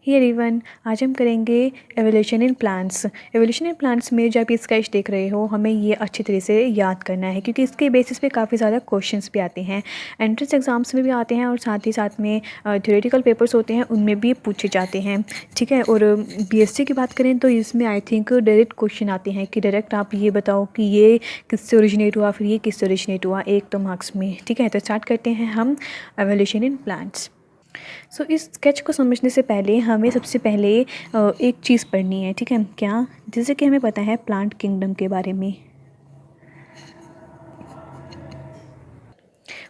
Hey everyone, आज हम करेंगे evolution in plants. Evolution in plants में जो आप ये स्केच देख रहे हो, हमें ये अच्छी तरह से याद करना है क्योंकि इसके बेसिस पे काफ़ी ज़्यादा क्वेश्चंस भी आते हैं, एंट्रेंस एग्जाम्स में भी आते हैं और साथ ही साथ में थ्योरेटिकल पेपर्स होते हैं उनमें भी पूछे जाते हैं। ठीक है, और बीएससी की बात करें तो इसमें आई थिंक डायरेक्ट क्वेश्चन आते हैं कि डायरेक्ट आप ये बताओ कि ये किससे ओरिजिनेट हुआ, फिर ये किससे ओरिजिनेट हुआ, एक तो मार्क्स में। ठीक है, तो स्टार्ट करते हैं हम एवोल्यूशन इन प्लांट्स। इस स्केच को समझने से पहले हमें सबसे पहले एक चीज़ पढ़नी है। ठीक है, क्या? जैसे कि हमें पता है प्लांट किंगडम के बारे में।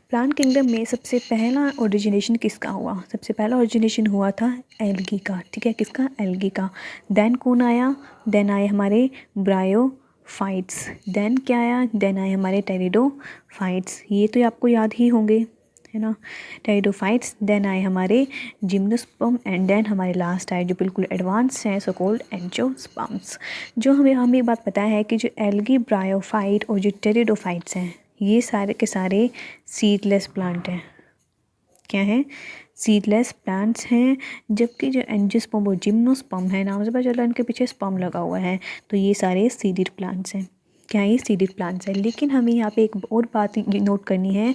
प्लांट किंगडम में सबसे पहला ओरिजिनेशन किसका हुआ? सबसे पहला ओरिजिनेशन हुआ था एल्गी का। ठीक है, किसका? एल्गी का। देन कौन आया? देन आए हमारे ब्रायोफाइट्स। देन क्या आया? देन आए हमारे टेरिडोफाइट्स। ये तो आपको याद ही होंगे, है ना, टेरिडोफाइट्स। देन आए हमारे जिम्नोस्पर्म एंड देन हमारे लास्ट आए जो बिल्कुल एडवांस हैं, सो कॉल्ड एंजियोस्पर्म्स। जो हमें बात पता है कि जो एल्गी, ब्रायोफाइट और जो टेरिडोफाइट्स हैं, ये सारे के सारे सीडलेस प्लांट हैं। क्या है? सीडलेस प्लांट्स हैं। जबकि जो एंजियोस्पर्म और जिम्नोस्पर्म है, नाम से पता चल रहा है इनके पीछे स्पर्म लगा हुआ है, तो ये सारे सीडेड प्लांट्स हैं। क्या है? ये सीडेड प्लांट्स हैं। लेकिन हमें यहाँ पे एक और बात नोट करनी है,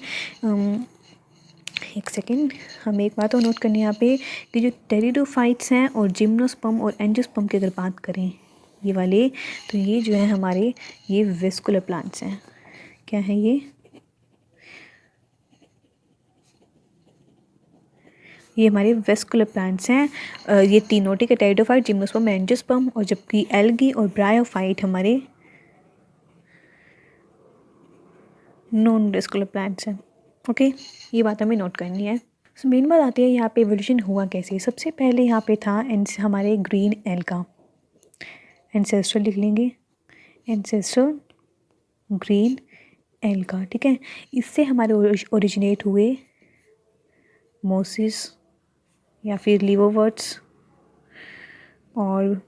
एक सेकेंड, हमें एक बात और नोट करनी है यहाँ पे कि जो टेरिडोफाइट्स हैं और जिम्नोस्पर्म और एंजियोस्पर्म की अगर बात करें ये वाले, तो ये जो है हमारे ये वेस्कुलर प्लांट्स हैं। क्या है ये हमारे वेस्कुलर प्लांट्स हैं। ये तीनों, ठीक है, टेरिडोफाइट, जिम्नोस्पर्म, एंजियोस्पर्म, और जबकि एल्गी और ब्रायोफाइट हमारे नॉन वेस्कुलर प्लांट्स हैं। ओके, ये बात हमें नोट करनी है। मेन बात आती है यहाँ पे एवोल्यूशन हुआ कैसे। सबसे पहले यहाँ पे था हमारे ग्रीन एल्गा। एंसेस्टर लिख लेंगे, एंसेस्टर ग्रीन एल्गा। ठीक है, इससे हमारे ओरिजिनेट हुए मोसिस या फिर लीवोवर्ट्स और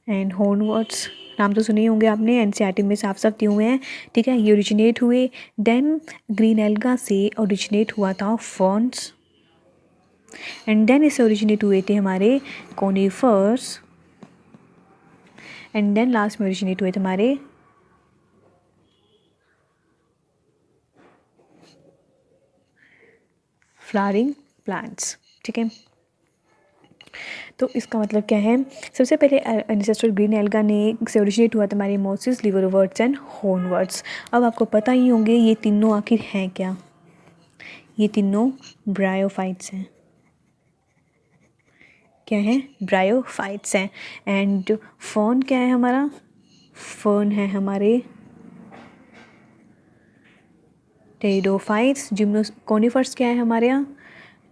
एंड हॉर्नवर्ट्स। नाम तो सुने ही होंगे आपने, एनसीईआरटी में साफ साफ दिए हुए हैं। ठीक है, ये ओरिजिनेट हुए। देन ग्रीन एल्गा से ओरिजिनेट हुआ था फर्न्स, एंड देन इससे ओरिजिनेट हुए थे हमारे कोनिफर्स, एंड देन लास्ट में ओरिजिनेट हुए थे हमारे फ्लावरिंग प्लांट्स। ठीक है, तो इसका मतलब क्या है? सबसे पहले एंसेस्टर ग्रीन एल्गा ने से ओरिजिनेट हुआ था हमारे मोसिस, लीवरवर्ट्स एंड हॉर्नवर्ट्स। अब आपको पता ही होंगे ये तीनों आखिर हैं क्या? ये तीनों ब्रायोफाइट्स हैं। क्या है? ब्रायोफाइट्स हैं। एंड फर्न क्या है हमारा? फर्न है हमारे टेरिडोफाइट्स। कोनिफर्स क्या है हमारे यहाँ?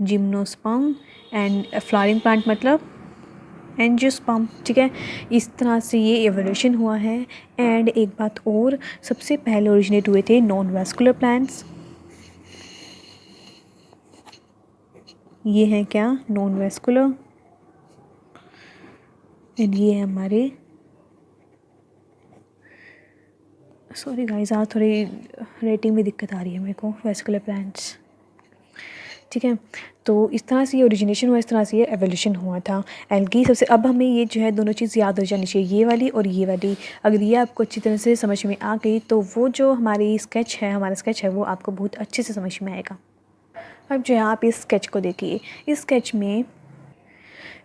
जिम्नोस्पर्म। एंड फ्लावरिंग प्लांट मतलब एंजियोस्पर्म। ठीक है, इस तरह से ये एवोल्यूशन हुआ है। एंड एक बात और, सबसे पहले ओरिजिनेट हुए थे नॉन वेस्कुलर प्लांट्स। ये हैं क्या? Non vascular. एंड ये है हमारे, सॉरी गाइस, आज थोड़ी रेटिंग में दिक्कत आ रही है मेरे को, वेस्कुलर प्लांट्स। ठीक है, तो इस तरह से ये ओरिजिनेशन हुआ, इस तरह से ये एवोल्यूशन हुआ था एल्गी सबसे। अब हमें ये जो है दोनों चीज़ याद हो जानी चाहिए, ये वाली और ये वाली। अगर ये आपको अच्छी तरह से समझ में आ गई तो वो जो हमारी स्केच है, हमारा स्केच है, वो आपको बहुत अच्छे से समझ में आएगा। अब जो है आप इस स्केच को देखिए। इस स्केच में,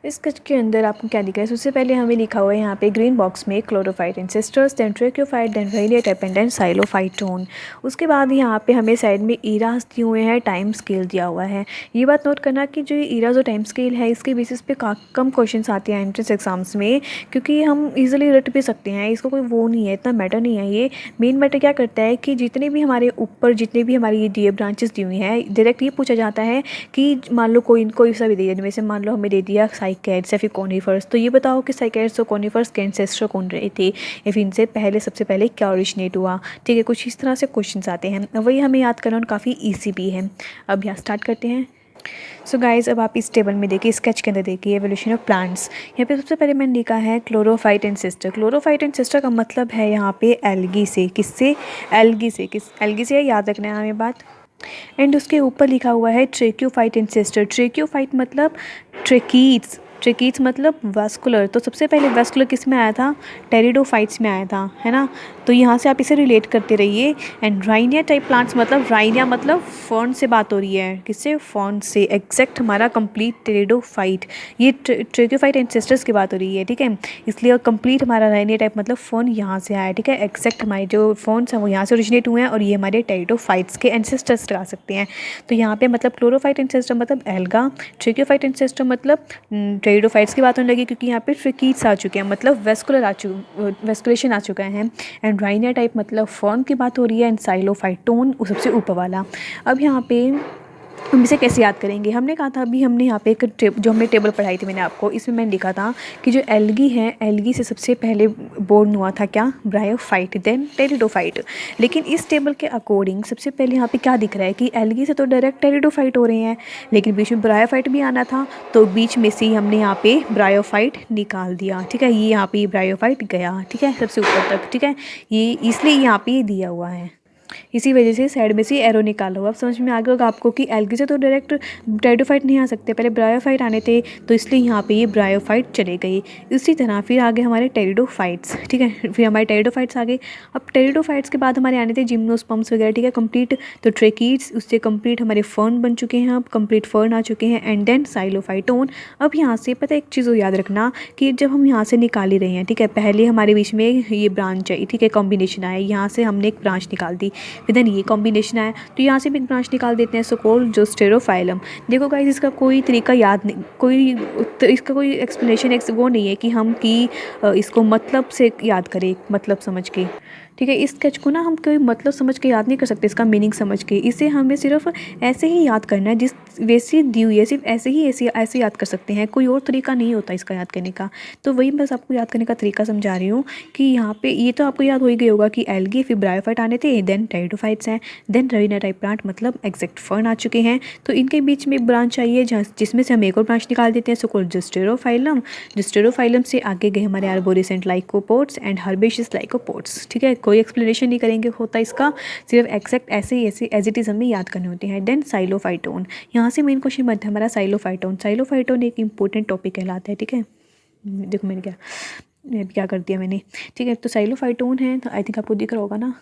इस स्केच के अंदर आपको क्या दिख रहा है? सबसे पहले हमें लिखा हुआ है यहाँ पे ग्रीन बॉक्स में chlorophyte ancestors, then tracheophyte, then variate and then psilophyton. उसके बाद यहाँ पे हमें साइड में ईरास दिए हुए हैं, टाइम स्केल दिया हुआ है। ये बात नोट करना कि जो ईरास और टाइम स्केल है, इसके बेसिस पे कम क्वेश्चन आते हैं एंट्रेंस एग्जाम्स में, क्योंकि हम ईजिली रट भी सकते हैं, इसको कोई वो नहीं है, इतना मैटर नहीं है। ये मेन मैटर क्या करता है कि जितने भी हमारे ऊपर जितने भी हमारी ये ब्रांचेस दी हुई हैं, डायरेक्ट ये पूछा जाता है कि मान लो कोई सा भी दे दिया, जैसे मान लो हमें दे दिया साइकैड्स या फिर कोनिफर्स, तो ये बताओ कि साइकैड्स और कोनिफर्स के एंसेस्टर कौन रहे थे, या फिर इनसे पहले सबसे पहले क्या ओरिजिनेट हुआ। ठीक है, कुछ इस तरह से क्वेश्चंस आते हैं, वही हमें याद करना और काफ़ी ईजी भी है। अब यहाँ स्टार्ट करते हैं। सो गाइज, अब आप इस टेबल में देखिए, स्केच के अंदर देखिए एवोल्यूशन ऑफ प्लांट्स। यहाँ पे सबसे पहले मैंने लिखा है क्लोरोफाइट एंसेस्टर। क्लोरोफाइट एंसेस्टर का मतलब है यहाँ पे एल्गी से। किससे? एल्गी से। किस एल्गी से? याद रखना है हमें बात। एंड उसके ऊपर लिखा हुआ है ट्रेक्योफाइट एंसेस्टर। ट्रेक्योफाइट मतलब ट्रेकीट्स, ट्रेकीट्स मतलब वास्कुलर। तो सबसे पहले वास्कुलर किस में आया था? टेरिडोफाइट्स में आया था, है ना। तो यहाँ से आप इसे रिलेट करते रहिए। एंड राइनिया टाइप प्लांट्स मतलब, राइनिया मतलब फॉर्न से बात हो रही है, किससे? फॉर्न से। एग्जैक्ट हमारा कंप्लीट टेरिडोफाइट, ये ट्रेक्योफाइट एंसेस्टर्स की बात हो रही है, ठीक है। इसलिए कंप्लीट हमारा राइनिया टाइप मतलब फॉर्न यहाँ से आया, ठीक है। एग्जैक्ट हमारे जो फॉर्न्स हैं वो यहाँ से ओरिजिनेट हुए हैं और ये हमारे टेरिडोफाइट्स के एंसेस्टर्स लगा सकते हैं। तो यहाँ पे मतलब क्लोरोफाइट एंसेस्टर मतलब एल्गा, ट्रेक्योफाइट एंसेस्टर मतलब टेरिडोफाइट्स की बात होने लगी, क्योंकि यहाँ पे ट्रेकीट्स आ चुके हैं, मतलब वेस्कुलेशन आ चुका है। एंड राइनिया टाइप मतलब फॉर्न की बात हो रही है। एंड साइलोफाइटोन सबसे ऊपर वाला। अब यहाँ पे हम इसे कैसे याद करेंगे? हमने कहा था अभी, हमने यहाँ पे एक जो हमने टेबल पढ़ाई थी मैंने आपको, इसमें मैंने लिखा था कि जो एल्गी है, एल्गी से सबसे पहले बोर्न हुआ था क्या? Bryophyte, then pteridophyte. लेकिन इस टेबल के अकॉर्डिंग सबसे पहले यहाँ पे क्या दिख रहा है कि एल्गी से तो डायरेक्ट टेरिडोफाइट हो रहे हैं, लेकिन बीच में ब्रायोफाइट भी आना था, तो बीच में से ही हमने यहाँ पे ब्रायोफाइट निकाल दिया, ठीक है। ये यहाँ पे ब्रायोफाइट गया, ठीक है, सबसे ऊपर तक, ठीक है। ये इसलिए यहाँ पे दिया हुआ है, इसी वजह से साइड में से एरो निकाला हुआ। अब समझ में आ गया होगा आपको कि एल्गी से तो डायरेक्ट टेरिडोफाइट नहीं आ सकते, पहले ब्रायोफाइट आने थे, तो इसलिए यहाँ पे ये ब्रायोफाइट चले गई। इसी तरह फिर आगे हमारे टेरिडोफाइट्स, ठीक है, फिर हमारे टेरिडोफाइट्स आ गए। अब टेरिडोफाइट्स के बाद हमारे आने थे जिम्नोस्पर्म्स वगैरह, ठीक है, कंप्लीट। तो ट्रेकीट्स, उससे कंप्लीट हमारे फर्न बन चुके हैं, अब कंप्लीट फर्न आ चुके हैं। And then psilophyton. अब यहाँ से पता है एक चीज़ याद रखना कि जब हम यहाँ से निकाल ही रहे हैं, ठीक है, पहले हमारे बीच में ये ब्रांच आई, ठीक है, कॉम्बिनेशन आया, यहाँ से हमने एक ब्रांच निकाल दी, फिर देन ये कॉम्बिनेशन आया, तो यहाँ से भी एक ब्रांच निकाल देते हैं, सो कॉल्ड जो स्टेरोफाइलम। देखो गाइस, इसका कोई तरीका याद नहीं, इसका कोई एक्सप्लेनेशन वो नहीं है कि हम इसको मतलब से याद करें, मतलब समझ के, ठीक है। इस स्केच को ना हम कोई मतलब समझ के याद नहीं कर सकते, इसका मीनिंग समझ के। इसे हमें सिर्फ ऐसे ही याद करना है, जिस वैसी दी हुई है, सिर्फ ऐसे याद कर सकते हैं, कोई और तरीका नहीं होता इसका याद करने का। तो वही बस आपको याद करने का तरीका समझा रही हूँ कि यहाँ पे ये तो आपको याद हो ही गया होगा कि एल्गी, फिर ब्रायोफाइट आने थे, देन टेरिडोफाइट्स हैं, देन राइनिया टाइप प्लांट मतलब एग्जैक्ट फर्न आ चुके हैं। तो इनके बीच में एक ब्रांच आई है जिसमें से हम एक और ब्रांच निकाल देते हैं, सो कॉल्ड जिस्टेरोफाइलम। जिस्टेरोफाइलम से आगे गए हमारे आर्बोरेसेंट लाइकोपोड्स एंड हर्बेशियस लाइकोपोड्स, ठीक है। कोई एक्सप्लेनेशन नहीं करेंगे होता इसका, सिर्फ एग्जैक्ट ऐसे एज इट इज़ हमें याद करने होते हैं। देन साइलोफाइटोन, यहाँ से मेन क्वेश्चन बनता है हमारा साइलोफाइटोन। साइलोफाइटोन एक इंपॉर्टेंट टॉपिक कहलाता है, ठीक है। देखो मैंने क्या कर दिया मैंने, ठीक है। तो साइलोफाइटोन है, तो आई थिंक आपको दिख रहा होगा ना,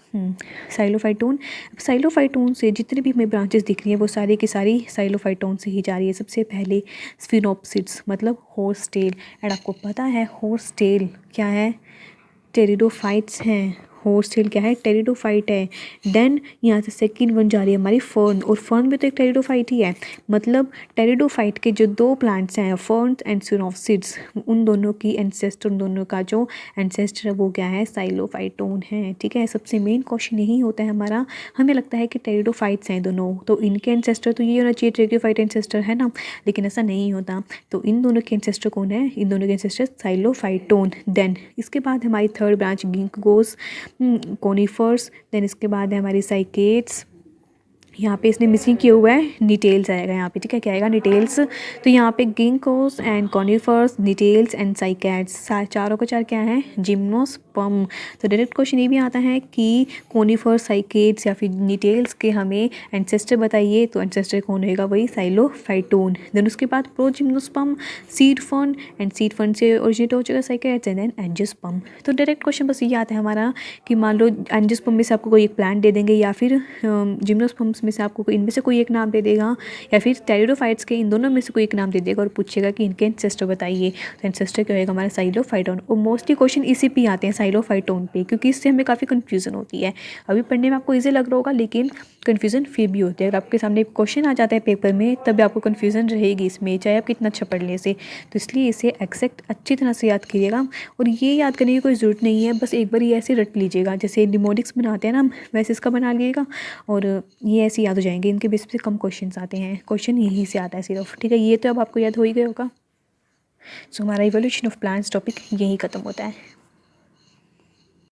साइलोफाइटोन। साइलोफाइटोन से जितनी भी हमें ब्रांचेस दिख रही हैं वो सारी की सारी साइलोफाइटोन से ही जा रही है। सबसे पहले स्फिनोप्सिड्स मतलब हॉर्स टेल, एंड आपको पता है हॉर्स टेल क्या है? टेरिडोफाइट्स हैं। हॉर्स टेल क्या है? टेरिडोफाइट है। देन यहाँ से सेकंड वन जा रही है हमारी फर्न, और फर्न भी तो एक टेरिडोफाइट ही है। मतलब टेरिडोफाइट के जो दो प्लांट्स हैं, फर्न एंड सिनोप्सिड्स, उन दोनों की एंसेस्टर, उन दोनों का जो एंसेस्टर वो क्या है? साइलोफाइटोन है, ठीक है। सबसे मेन क्वेश्चन यही होता है हमारा, हमें लगता है कि टेरिडोफाइट्स हैं दोनों, तो इनके एंसेस्टर तो ये होना चाहिए, ट्रेक्योफाइट एंसेस्टर है ना, लेकिन ऐसा नहीं होता। तो इन दोनों के एंसेस्टर कौन है? इन दोनों के एंसेस्टर साइलोफाइटोन। देन इसके बाद हमारी थर्ड ब्रांच गिंकोस, कोनिफर्स। देन इसके बाद है हमारी साइकेट्स, यहाँ पे इसने मिसिंग किया हुआ है, डिटेल्स आएगा यहाँ पे, ठीक है, क्या आएगा? डिटेल्स। तो यहाँ पे ginkgos and conifers, details and cycads, चारों के चार क्या है? जिम्नोस्पर्म। तो डायरेक्ट क्वेश्चन ये भी आता है कि कोनिफर्स, साइकेट्स या फिर डिटेल्स के हमें एंसेस्टर बताइए, तो एंसेस्टर कौन होगा? वही साइलोफाइटोन। देन उसके बाद प्रोजिम्नोस्पर्म, seed fund, and seed fund से ओरिजिनेट हो चुका साइकेट्स, एंड देन एंजियोस्पर्म। तो डायरेक्ट क्वेश्चन बस ये आता है हमारा कि मान लो एंजियोस्पर्म में से आपको कोई एक प्लांट दे देंगे, या फिर जिम्नोस्पर्म्स में से आपको इनमें से कोई एक नाम दे देगा, या फिर टेरिडोफाइट्स के इन दोनों में से कोई एक नाम दे देगा और पूछेगा कि इनके एंसेस्टर बताइए, तो एंसेस्टर क्या होगा? हमारा साइलोफाइटोन। और मोस्टली क्वेश्चन इसी पे आते हैं, साइलोफाइटोन पे, क्योंकि इससे हमें काफ़ी कन्फ्यूजन होती है। अभी पढ़ने में आपको ईजी लग रहा होगा, लेकिन कन्फ्यूजन फिर भी होती है। अगर आपके सामने क्वेश्चन आ जाता है पेपर में, तब आपको कन्फ्यूजन रहेगी इसमें, चाहे आप कितना अच्छा पढ़ लें इसे। तो इसलिए इसे एग्जैक्ट अच्छी तरह से याद कीजिएगा, और ये याद करने की कोई ज़रूरत नहीं है, बस एक बार ये ऐसे रट लीजिएगा, जैसे निमोनिक्स बनाते हैं ना, वैसे इसका बना लीजिएगा, और ये ऐसे याद हो जाएंगे। इनके बेस पे कम क्वेश्चन आते हैं, क्वेश्चन यहीं से आता है सिर्फ, ठीक है। ये तो अब आपको याद हो ही गया होगा। सो हमारा इवोल्यूशन ऑफ प्लांट्स टॉपिक यहीं ख़त्म होता है।